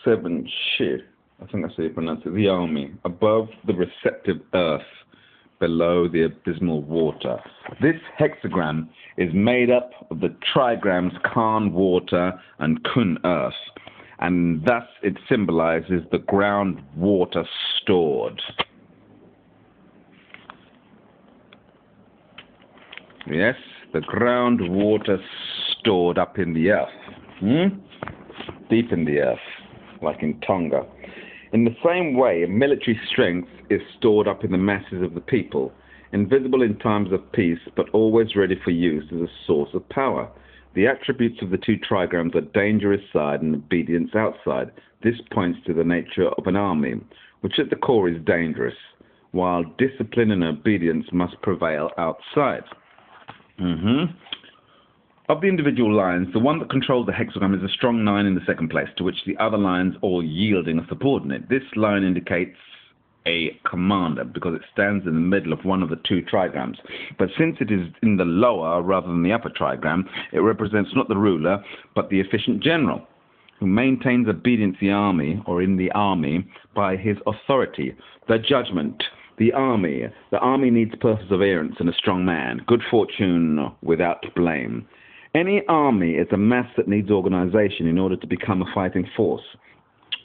Seven shi. I think that's how you pronounce it. The army. Above the receptive earth, below the abysmal water. This hexagram is made up of the trigrams Khan, water, and Kun, earth. And thus it symbolizes the groundwater stored. Yes, the groundwater stored up in the earth. Deep in the earth, like in Tonga. In the same way, military strength is stored up in the masses of the people, invisible in times of peace, but always ready for use as a source of power. The attributes of the two trigrams are danger inside and obedience outside. This points to the nature of an army, which at the core is dangerous, while discipline and obedience must prevail outside. Of the individual lines, the one that controls the hexagram is a strong 9 in the second place, to which the other lines all yielding are subordinate. This line indicates a commander because it stands in the middle of one of the two trigrams. But since it is in the lower rather than the upper trigram, it represents not the ruler, but the efficient general, who maintains obedience in the army by his authority. The judgment. The army. The army needs perseverance and a strong man, good fortune without blame. Any army is a mass that needs organization in order to become a fighting force.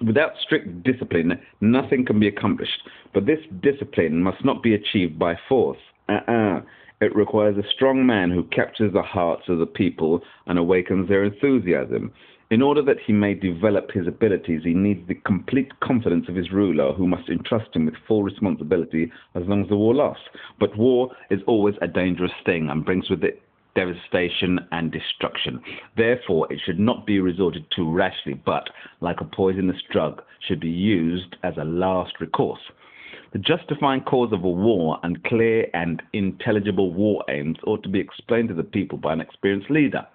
Without strict discipline, nothing can be accomplished. But this discipline must not be achieved by force. It requires a strong man who captures the hearts of the people and awakens their enthusiasm. In order that he may develop his abilities, he needs the complete confidence of his ruler, who must entrust him with full responsibility as long as the war lasts. But war is always a dangerous thing and brings with it devastation and destruction. Therefore, it should not be resorted to rashly, but, like a poisonous drug, should be used as a last recourse. The justifying cause of a war and clear and intelligible war aims ought to be explained to the people by an experienced leader.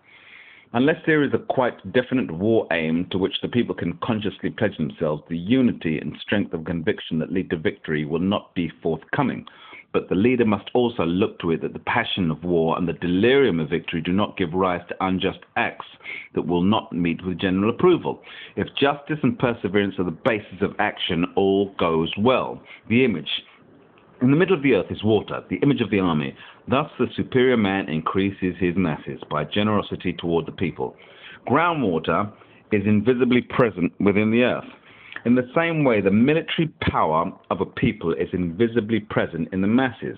Unless there is a quite definite war aim to which the people can consciously pledge themselves, the unity and strength of conviction that lead to victory will not be forthcoming. But the leader must also look to it that the passion of war and the delirium of victory do not give rise to unjust acts that will not meet with general approval. If justice and perseverance are the basis of action, all goes well. The image. In the middle of the earth is water, the image of the army. Thus the superior man increases his masses by generosity toward the people. Groundwater is invisibly present within the earth. In the same way, the military power of a people is invisibly present in the masses.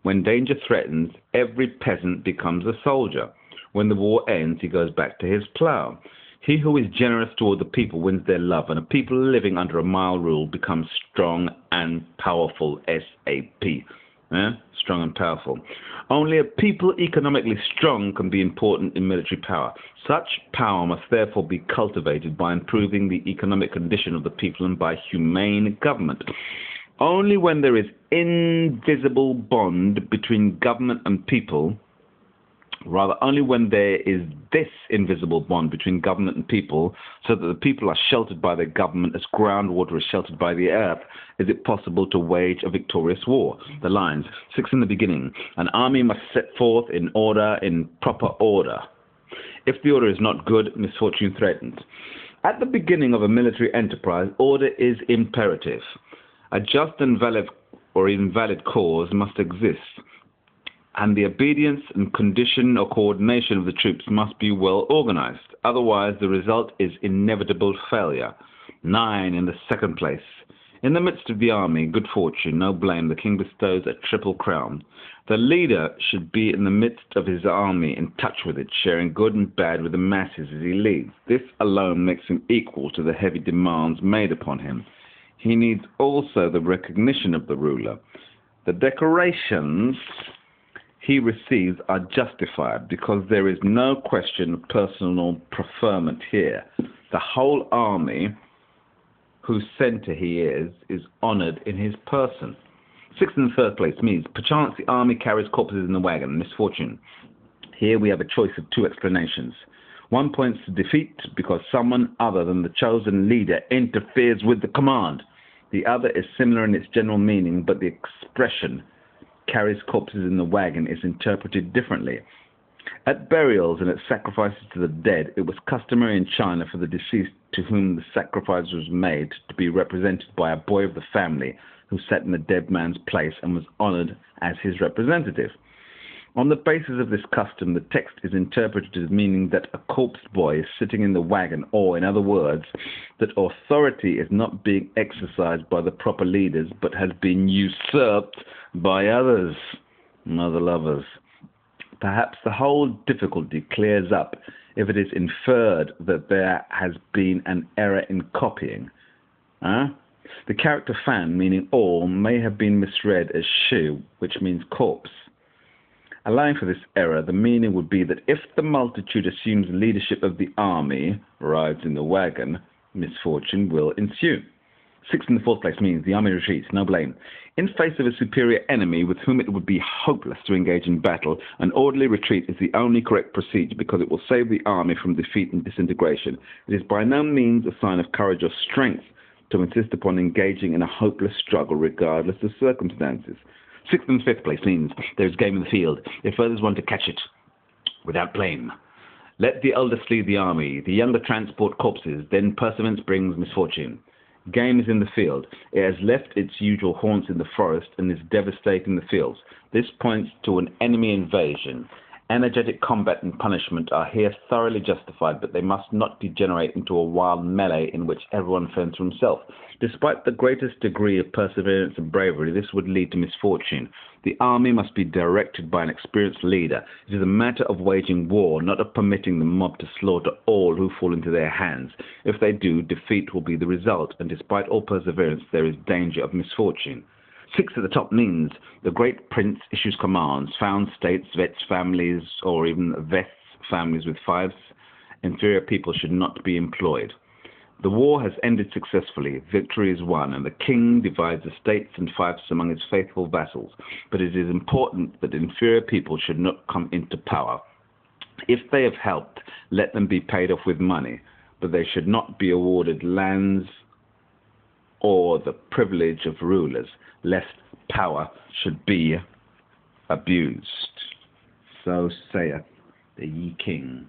When danger threatens, every peasant becomes a soldier. When the war ends, he goes back to his plough. He who is generous toward the people wins their love, and a people living under a mild rule becomes strong and powerful. S.A.P. Strong and powerful. Only a people economically strong can be important in military power. Such power must therefore be cultivated by improving the economic condition of the people and by humane government. Only when there is invisible bond between government and people, only when there is this invisible bond between government and people, so that the people are sheltered by their government as groundwater is sheltered by the earth, is it possible to wage a victorious war. The lines, 6 in the beginning, an army must set forth in proper order. If the order is not good, misfortune threatens. At the beginning of a military enterprise, order is imperative. A just and valid or invalid cause must exist, and the obedience and condition or coordination of the troops must be well organized. Otherwise, the result is inevitable failure. 9 in the second place. In the midst of the army, good fortune, no blame, the king bestows a triple crown. The leader should be in the midst of his army, in touch with it, sharing good and bad with the masses as he leads. This alone makes him equal to the heavy demands made upon him. He needs also the recognition of the ruler. The decorations he receives are justified because there is no question of personal preferment here. The whole army, whose center he is honored in his person. 6 in the third place means, perchance the army carries corpses in the wagon, misfortune. Here we have a choice of 2 explanations. One points to defeat because someone other than the chosen leader interferes with the command. The other is similar in its general meaning, but the expression carries corpses in the wagon is interpreted differently. At burials and at sacrifices to the dead, it was customary in China for the deceased to whom the sacrifice was made to be represented by a boy of the family who sat in the dead man's place and was honored as his representative. On the basis of this custom, the text is interpreted as meaning that a corpse boy is sitting in the wagon, or, in other words, that authority is not being exercised by the proper leaders, but has been usurped by others, mother lovers. Perhaps the whole difficulty clears up if it is inferred that there has been an error in copying. The character fan, meaning all, may have been misread as shu, which means corpse. Allowing for this error, the meaning would be that if the multitude assumes leadership of the army, rides in the wagon, misfortune will ensue. 6 in the fourth place means the army retreats, no blame. In face of a superior enemy with whom it would be hopeless to engage in battle, an orderly retreat is the only correct procedure because it will save the army from defeat and disintegration. It is by no means a sign of courage or strength to insist upon engaging in a hopeless struggle regardless of circumstances. 6th and 5th place means there is game in the field, if others want to catch it without blame. Let the eldest lead the army, the younger transport corpses, then perseverance brings misfortune. Game is in the field. It has left its usual haunts in the forest and is devastating the fields. This points to an enemy invasion. Energetic combat and punishment are here thoroughly justified, but they must not degenerate into a wild melee in which everyone fends for himself. Despite the greatest degree of perseverance and bravery, this would lead to misfortune. The army must be directed by an experienced leader. It is a matter of waging war, not of permitting the mob to slaughter all who fall into their hands. If they do, defeat will be the result, and despite all perseverance, there is danger of misfortune. 6 at the top means the great prince issues commands, found states, vets families, or even vests families with fiefs. Inferior people should not be employed. The war has ended successfully, victory is won, and the king divides estates and fiefs among his faithful vassals. But it is important that inferior people should not come into power. If they have helped, let them be paid off with money, but they should not be awarded lands or the privilege of rulers, lest power should be abused. So saith the ye king.